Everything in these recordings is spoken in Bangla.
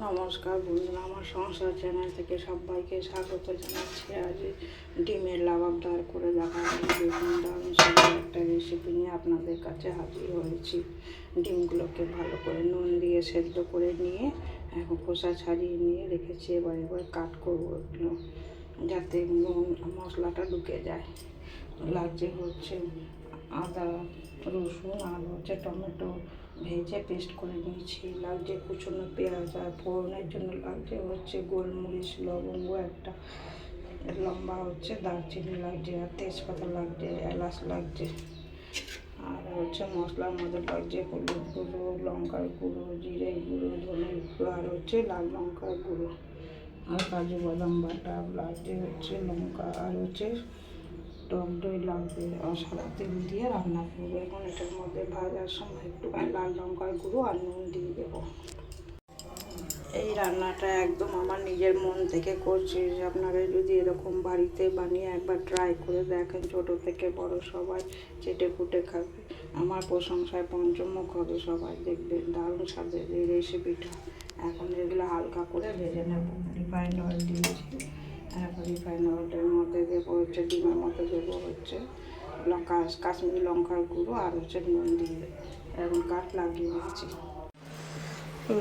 নমস্কার বন্ধুরা, আমার সংসার চ্যানেল থেকে সবাইকে স্বাগত জানাচ্ছি। আজ ডিমের লাবাবদার করে দেখাবো। দেখুন, দারুণ সুন্দর একটা রেসিপি নিয়ে আপনাদের কাছে হাজির হয়েছি। ডিমগুলোকে ভালো করে নুন দিয়ে সেদ্ধ করে নিয়ে এখন খোসা ছাড়িয়ে নিয়ে রেখেছি। এবার কাট করবো এগুলো, যাতে নুন মশলাটা ঢুকে যায়। লাগছে হচ্ছে আদা, রসুন আর হচ্ছে টমেটো ভেজে পেস্ট করে নিয়েছি। লাগছে কুচনো পেঁয়াজ, আর ফোড়নের জন্য লাগছে হচ্ছে গোলমরিচ, লবঙ্গ একটা, লম্বা হচ্ছে দারচিনি লাগছে, আর তেজপাতা লাগছে, এলাচ লাগছে, আর হচ্ছে মশলার মধ্যে লাগছে হলুদ গুঁড়ো, লঙ্কার গুঁড়ো, জিরে গুঁড়ো, ধনে গুঁড়ো, আর হচ্ছে লাল লঙ্কার গুঁড়ো, আর কাজু বাদাম বাটা লাগছে, হচ্ছে লঙ্কা, আর হচ্ছে টক দই লাগবে। সাদা তেল দিয়ে রান্না করবো। এখন এটার মধ্যে ভাজার সময় একটুখানি লাল লঙ্কার গুঁড়ো আর নুন দিয়ে দেবো। এই রান্নাটা একদম আমার নিজের মন থেকে করছি। আপনারা যদি এরকম বাড়িতে বানিয়ে একবার ট্রাই করে দেখেন, ছোটো থেকে বড় সবাই চেটে ফুটে খাবে। আমার প্রশংসায় পঞ্চমুখ হবে সবাই, দেখবেন দারুণ স্বাদের এই রেসিপিটা। এখন এগুলো হালকা করে ভেজে নেব। রিফাইন্ড অয়েল দিয়েছি। এখন রিফাইন্ড অয়েলের মধ্যে দেবো হচ্ছে ডিমের মধ্যে দেবো হচ্ছে কাশ্মীরি লঙ্কার গুঁড়ো, আর হচ্ছে নুন দিয়ে এখন কাঠ লাগিয়ে দিচ্ছি।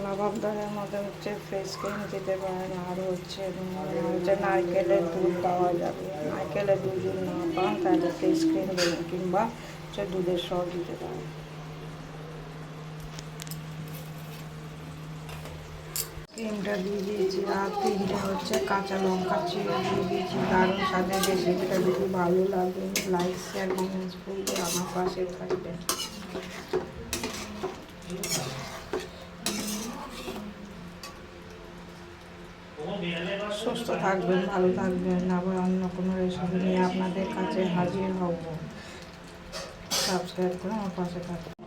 লাবাবদারের মধ্যে হচ্ছে ফ্রেশ ক্রিম দিতে পারেন, আর হচ্ছে নারকেলের দুধ পাওয়া যাবে। নারকেলের দুধ যদি না পান তাহলে ফ্রেশ ক্রিম দেবেন, কিংবা হচ্ছে দুধের সর দিতে পারেন। ক্রিমটা দিয়ে দিয়েছি, আর 3টে হচ্ছে কাঁচা লঙ্কা চিড়ে দিয়ে দিয়েছি। দারুণ স্বাদের রেসিপিটা যদি ভালো লাগে লাইক, শেয়ার, কমেন্টস করবে, আমার পাশে থাকবে। সুস্থ থাকবেন, ভালো থাকবেন। আবার অন্য কোনো রেসিপি নিয়ে আপনাদের কাছে হাজির হব। সাবস্ক্রাইব করে আমার পাশে থাকবেন।